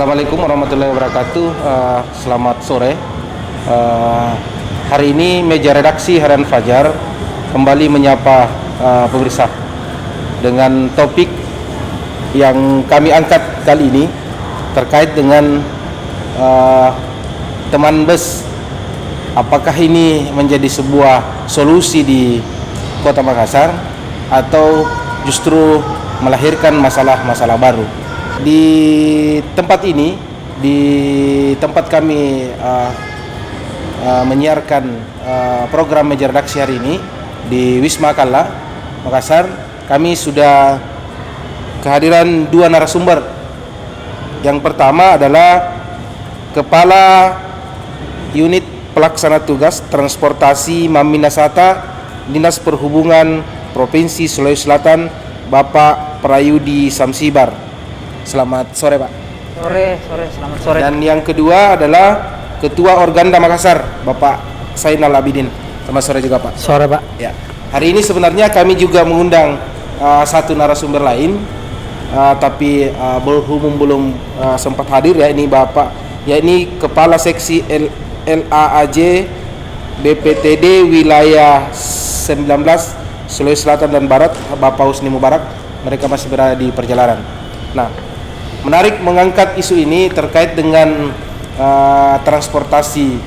Assalamualaikum warahmatullahi wabarakatuh. Selamat sore. Hari ini meja redaksi Harian Fajar kembali menyapa pemirsa dengan topik yang kami angkat kali ini terkait dengan teman bus. Apakah ini menjadi sebuah solusi di Kota Makassar atau justru melahirkan masalah-masalah baru? Di tempat ini, di tempat kami menyiarkan program meja redaksi hari ini di Wisma Kalla, Makassar, kami sudah kehadiran dua narasumber. Yang pertama adalah Kepala Unit Pelaksana Tugas Transportasi Maminasata Dinas Perhubungan Provinsi Sulawesi Selatan, Bapak Prayudi Samsibar. Selamat sore, Pak. Selamat sore. Dan yang kedua adalah Ketua Organda Makassar, Bapak Zainal Abidin. Selamat sore juga, Pak. Sore, Pak. Ya. Hari ini sebenarnya kami juga mengundang satu narasumber lain, tapi belum sempat hadir, ya ini Bapak, ya ini Kepala Seksi LAAJ BPTD Wilayah 19 Sulawesi Selatan dan Barat, Bapak Husni Mubarak. Mereka masih berada di perjalanan. Nah, menarik mengangkat isu ini terkait dengan transportasi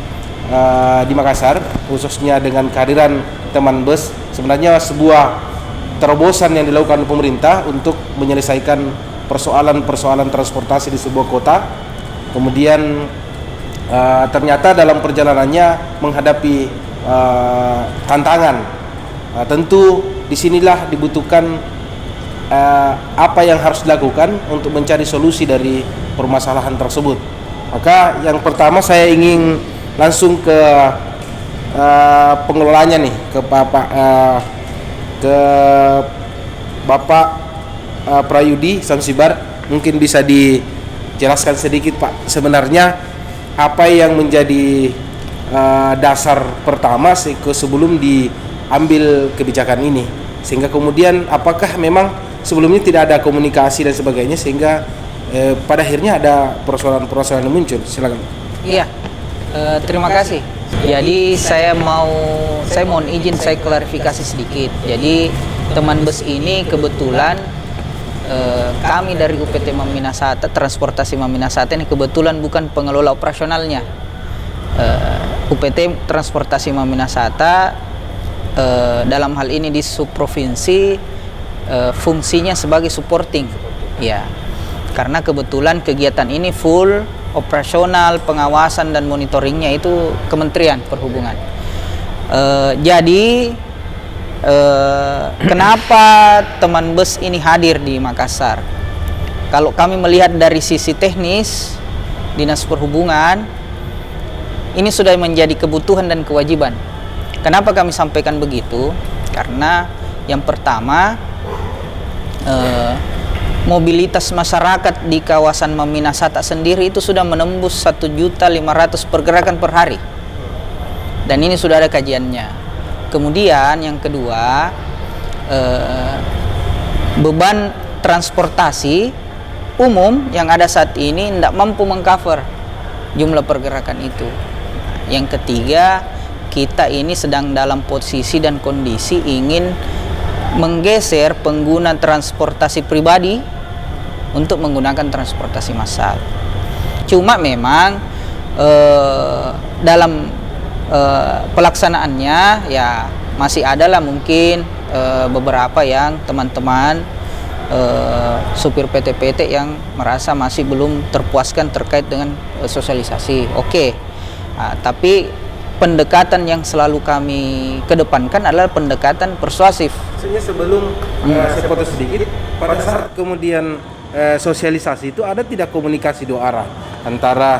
di Makassar, khususnya dengan kehadiran teman bus. Sebenarnya sebuah terobosan yang dilakukan oleh pemerintah untuk menyelesaikan persoalan-persoalan transportasi di sebuah kota. Kemudian ternyata dalam perjalanannya menghadapi tantangan. Tentu disinilah dibutuhkan apa yang harus dilakukan untuk mencari solusi dari permasalahan tersebut. Maka yang pertama saya ingin langsung ke pengelolanya nih, ke Bapak Prayudi Samsibar. Mungkin bisa dijelaskan sedikit, Pak, sebenarnya apa yang menjadi dasar pertama sebelum diambil kebijakan ini, sehingga kemudian apakah memang sebelumnya tidak ada komunikasi dan sebagainya sehingga pada akhirnya ada persoalan-persoalan yang muncul. Silakan. Iya, terima kasih. Jadi saya mohon izin saya klarifikasi sedikit. Jadi teman bus ini kebetulan kami dari UPT Maminasata, Transportasi Maminasata ini kebetulan bukan pengelola operasionalnya. UPT Transportasi Maminasata dalam hal ini di subprovinsi fungsinya sebagai supporting, ya, karena kebetulan kegiatan ini full operasional, pengawasan dan monitoringnya itu Kementerian Perhubungan. Jadi kenapa teman bus ini hadir di Makassar? Kalau kami melihat dari sisi teknis, Dinas Perhubungan ini sudah menjadi kebutuhan dan kewajiban. Kenapa kami sampaikan begitu? Karena yang pertama, mobilitas masyarakat di kawasan Maminasata sendiri itu sudah menembus 1.500.000 pergerakan per hari, dan ini sudah ada kajiannya. Kemudian yang kedua, beban transportasi umum yang ada saat ini tidak mampu mengcover jumlah pergerakan itu. Yang ketiga, kita ini sedang dalam posisi dan kondisi ingin menggeser pengguna transportasi pribadi untuk menggunakan transportasi massal. Cuma memang dalam pelaksanaannya ya masih adalah mungkin beberapa yang teman-teman supir PT-PT yang merasa masih belum terpuaskan terkait dengan sosialisasi. Oke. Tapi pendekatan yang selalu kami kedepankan adalah pendekatan persuasif. Sebelum saya potong sedikit, pada saat kemudian sosialisasi itu ada tidak komunikasi dua arah antara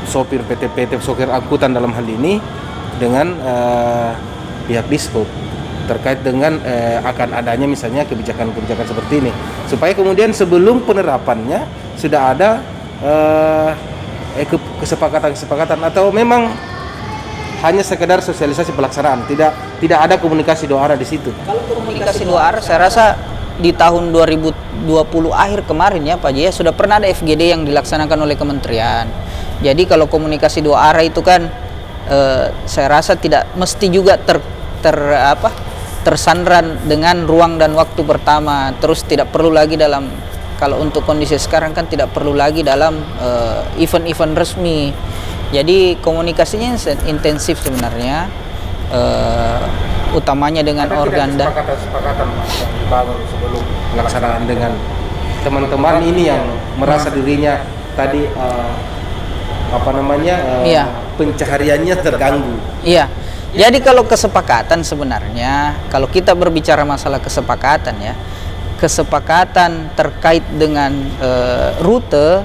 sopir PT-PT, sopir angkutan dalam hal ini dengan pihak Dishub terkait dengan akan adanya misalnya kebijakan-kebijakan seperti ini, supaya kemudian sebelum penerapannya sudah ada kesepakatan, atau memang hanya sekedar sosialisasi pelaksanaan, tidak ada komunikasi dua arah di situ? Kalau komunikasi dua arah, saya rasa di tahun 2020 akhir kemarin ya Pak Jaya sudah pernah ada FGD yang dilaksanakan oleh kementerian. Jadi kalau komunikasi dua arah itu kan saya rasa tidak mesti juga tersandra dengan ruang dan waktu pertama, terus tidak perlu lagi dalam, kalau untuk kondisi sekarang kan tidak perlu lagi dalam event-event resmi. Jadi komunikasinya intensif sebenarnya, utamanya dengan organda. Kesepakatan yang dibangun sebelum pelaksanaan dengan teman-teman ini yang merasa dirinya tadi Iya. pencahariannya terganggu. Iya. Jadi kalau kesepakatan sebenarnya, kalau kita berbicara masalah kesepakatan ya, kesepakatan terkait dengan rute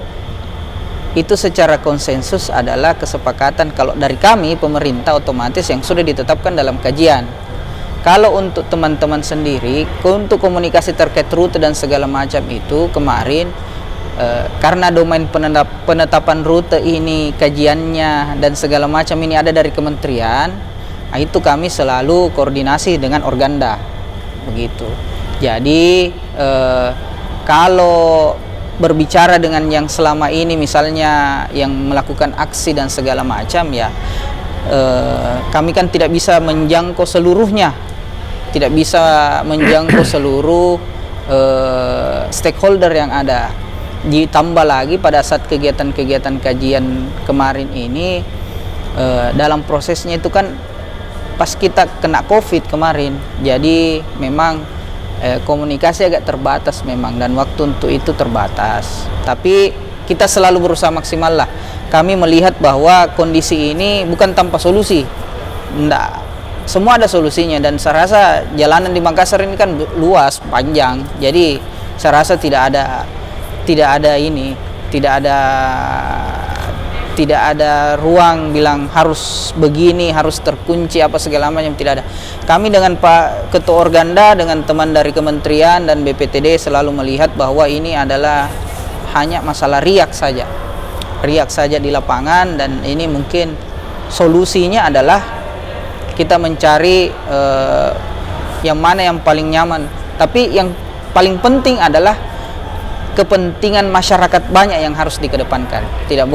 itu secara konsensus adalah kesepakatan kalau dari kami pemerintah otomatis yang sudah ditetapkan dalam kajian. Kalau untuk teman-teman sendiri, untuk komunikasi terkait rute dan segala macam itu kemarin karena domain penetapan rute ini, kajiannya dan segala macam ini ada dari kementerian, nah itu kami selalu koordinasi dengan organda begitu. Jadi kalau berbicara dengan yang selama ini misalnya yang melakukan aksi dan segala macam ya, kami kan tidak bisa menjangkau seluruhnya, tidak bisa menjangkau seluruh stakeholder yang ada. Ditambah lagi pada saat kegiatan-kegiatan kajian kemarin ini, dalam prosesnya itu kan pas kita kena COVID kemarin, jadi memang komunikasi agak terbatas memang, dan waktu untuk itu terbatas. Tapi kita selalu berusaha maksimal lah. Kami melihat bahwa kondisi ini bukan tanpa solusi. Nggak, semua ada solusinya, dan saya rasa jalanan di Makassar ini kan luas, panjang. Jadi saya rasa tidak ada ruang bilang harus begini, harus terkunci apa segala macam, tidak ada. Kami dengan Pak Ketua Organda, dengan teman dari kementerian dan BPTD selalu melihat bahwa ini adalah hanya masalah riak saja di lapangan, dan ini mungkin solusinya adalah kita mencari yang mana yang paling nyaman. Tapi yang paling penting adalah kepentingan masyarakat banyak yang harus dikedepankan. Tidak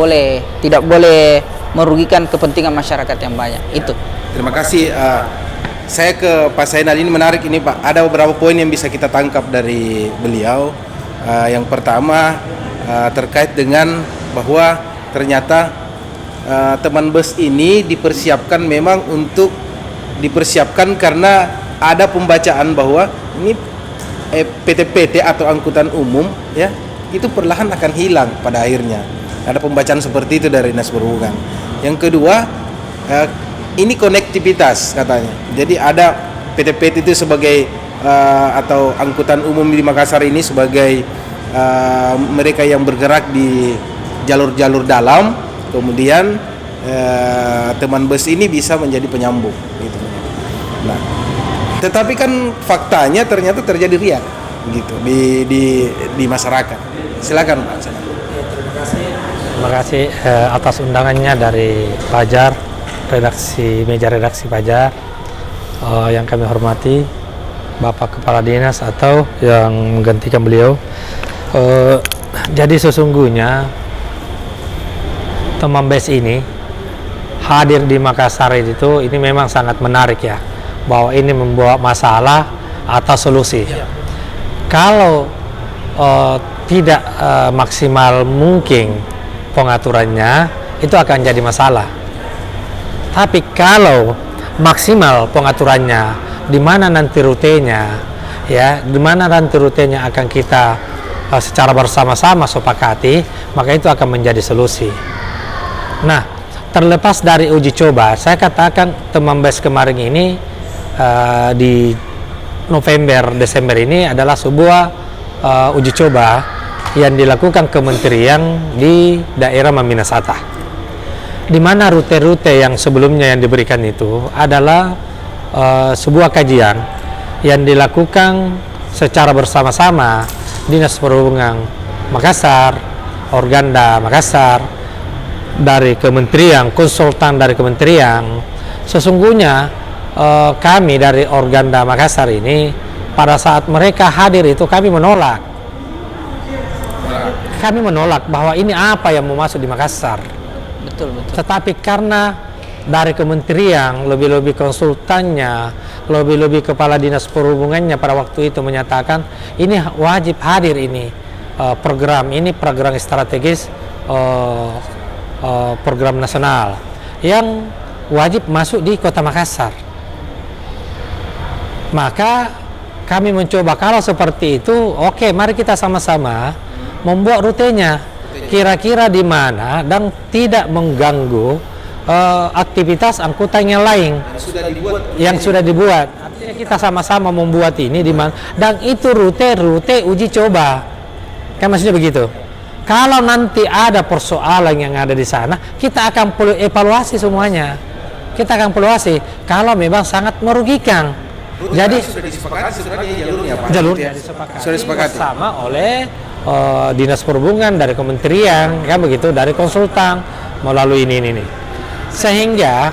boleh merugikan kepentingan masyarakat yang banyak. Itu. Terima kasih. Saya ke Pak Zainal, ini menarik ini Pak. Ada beberapa poin yang bisa kita tangkap dari beliau. Yang pertama terkait dengan bahwa ternyata teman bus ini dipersiapkan karena ada pembacaan bahwa ini PT-PT atau angkutan umum ya, itu perlahan akan hilang pada akhirnya. Ada pembacaan seperti itu dari Dinas Perhubungan. Yang kedua, ini konektivitas katanya. Jadi ada PT-PT itu sebagai atau angkutan umum di Makassar ini sebagai mereka yang bergerak di jalur-jalur dalam, kemudian teman bus ini bisa menjadi penyambung gitu. Nah, tetapi kan faktanya ternyata terjadi riak gitu di masyarakat. Silakan Pak. Terima kasih atas undangannya dari Fajar, meja redaksi Fajar, yang kami hormati Bapak Kepala Dinas atau yang menggantikan beliau. Jadi sesungguhnya teman BES ini hadir di Makassar itu ini memang sangat menarik ya, bahwa ini membawa masalah atau solusi. Kalau tidak maksimal mungkin pengaturannya, itu akan jadi masalah. Tapi kalau maksimal pengaturannya, di mana nanti rutenya, ya, di mana nanti rutenya akan kita secara bersama-sama sepakati, maka itu akan menjadi solusi. Nah, terlepas dari uji coba, saya katakan teman BES kemarin ini di November Desember ini adalah sebuah uji coba yang dilakukan kementerian di daerah Maminasata, di mana rute-rute yang sebelumnya yang diberikan itu adalah sebuah kajian yang dilakukan secara bersama-sama Dinas Perhubungan Makassar, Organda Makassar, dari kementerian, konsultan dari kementerian. Sesungguhnya kami dari Organda Makassar ini pada saat mereka hadir itu kami menolak. Kami menolak bahwa ini apa yang mau masuk di Makassar. Betul, betul. Tetapi karena dari kementerian, lebih-lebih konsultannya, lebih-lebih kepala dinas perhubungannya pada waktu itu menyatakan ini wajib hadir ini program strategis, program nasional yang wajib masuk di Kota Makassar. Maka kami mencoba kalau seperti itu, oke, mari kita sama-sama membuat rutenya kira-kira di mana dan tidak mengganggu aktivitas angkutan yang lain yang sudah dibuat. Artinya kita sama-sama membuat ini di mana, dan itu rute uji coba, kan maksudnya begitu. Kalau nanti ada persoalan yang ada di sana, kita akan perlu evaluasi semuanya. Kita akan evaluasi kalau memang sangat merugikan. Jadi sudah disepakati sebenarnya jalurnya, Pak. jalurnya Sudah disepakati bersama oleh dinas perhubungan, dari kementerian, kan begitu, dari konsultan melalui ini. Sehingga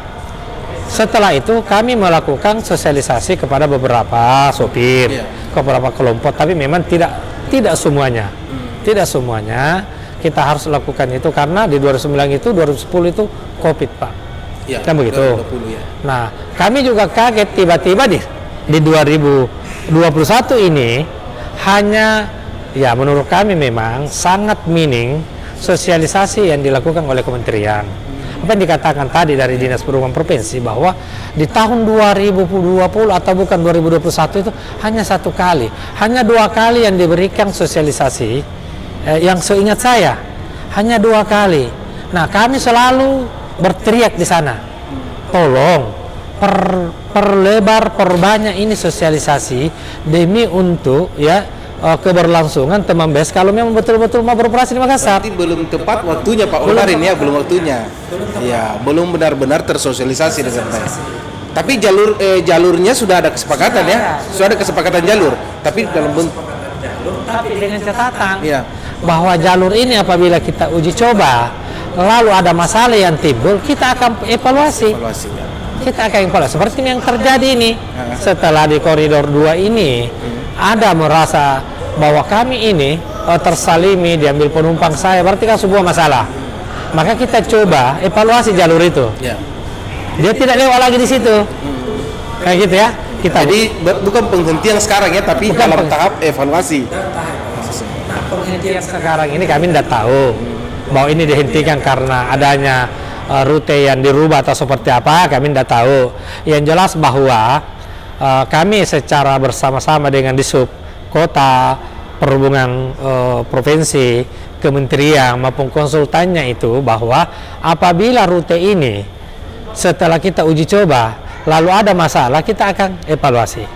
setelah itu kami melakukan sosialisasi kepada beberapa sopir, ke beberapa kelompok, tapi memang tidak semuanya. Tidak semuanya kita harus lakukan itu karena di 2009 itu 2010 itu Covid, Pak. Ya, kan begitu. 2020, ya. Nah, kami juga kaget tiba-tiba di 2021 ini hanya, ya menurut kami memang sangat minim sosialisasi yang dilakukan oleh kementerian. Apa yang dikatakan tadi dari Dinas Perhubungan Provinsi bahwa di tahun 2020 atau bukan 2021 itu hanya 1 kali, hanya 2 kali yang diberikan sosialisasi, yang seingat saya hanya 2 kali. Nah, kami selalu berteriak di sana, tolong perbanyak ini sosialisasi demi untuk keberlangsungan teman BES kalau memang betul-betul mau beroperasi di Makassar. Berarti belum tepat waktunya Pak Ulfarin, ya, belum waktunya. Ya, belum benar-benar tersosialisasi dengan baik. Tapi jalurnya sudah ada kesepakatan, ya. Sudah ada kesepakatan jalur, tapi dalam bentuk, Tapi dengan catatan ya, bahwa jalur ini apabila kita uji coba lalu ada masalah yang timbul, kita akan evaluasi. evaluasinya. Kita akan evaluasi seperti yang terjadi ini. Setelah di koridor 2 ini ada merasa bahwa kami ini tersalimi, diambil penumpang saya, berarti kan sebuah masalah. Maka kita coba evaluasi jalur itu. Ya. Dia tidak lewat lagi di situ. Kayak gitu ya. Jadi bukan penghentian sekarang, ya, tapi Bukan dalam tahap evaluasi. Penghentian sekarang ini kami tidak tahu bahwa ini dihentikan karena adanya rute yang dirubah atau seperti apa, kami tidak tahu. Yang jelas bahwa kami secara bersama-sama dengan Disub Kota, Perhubungan Provinsi, Kementerian maupun konsultannya itu bahwa apabila rute ini setelah kita uji coba lalu ada masalah, kita akan evaluasi.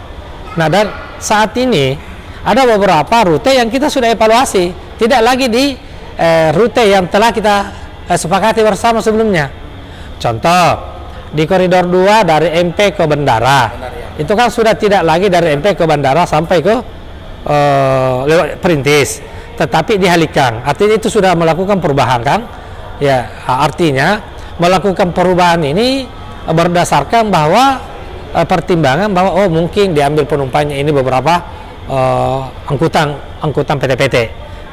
Nah, dan saat ini ada beberapa rute yang kita sudah evaluasi, tidak lagi di rute yang telah kita sepakati bersama sebelumnya. Contoh, di koridor 2 dari MP ke Bandara, itu kan sudah tidak lagi dari MP ke Bandara sampai ke lewat Perintis, tetapi dihalikan. Artinya itu sudah melakukan perubahan, kan? Ya, artinya melakukan perubahan ini berdasarkan bahwa pertimbangan bahwa mungkin diambil penumpangnya ini beberapa angkutan PT-PT.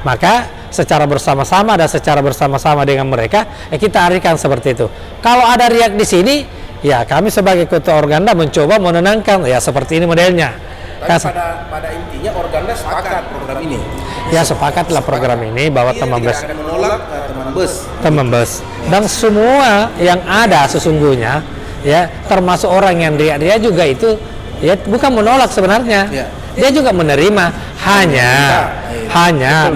Maka secara bersama-sama dan secara bersama-sama dengan mereka kita arahkan seperti itu. Kalau ada riak di sini, ya kami sebagai ketua Organda mencoba menenangkan, ya seperti ini modelnya. Tapi pada intinya Organda sepakat program ini. Ya, sepakatlah program ini bahwa teman bus, Tidak ada menolak teman bus, dan semua yang ada sesungguhnya, ya termasuk orang yang dia juga itu, ya bukan menolak sebenarnya. Ya. Dia juga menerima, hanya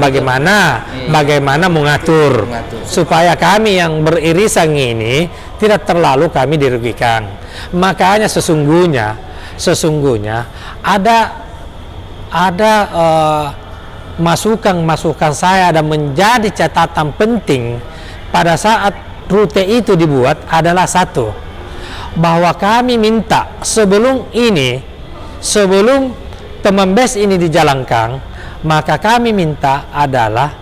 bagaimana mengatur supaya kami yang beririsan ini tidak terlalu kami dirugikan. Makanya sesungguhnya ada masukan saya dan menjadi catatan penting pada saat rute itu dibuat adalah satu, bahwa kami minta sebelum teman BES ini dijalankan, maka kami minta adalah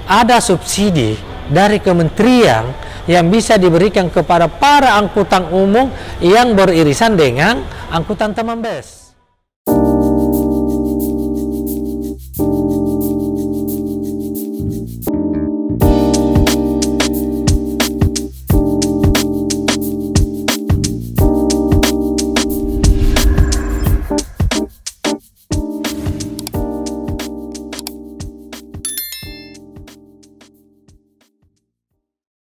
ada subsidi dari kementerian yang bisa diberikan kepada para angkutan umum yang beririsan dengan angkutan teman BES.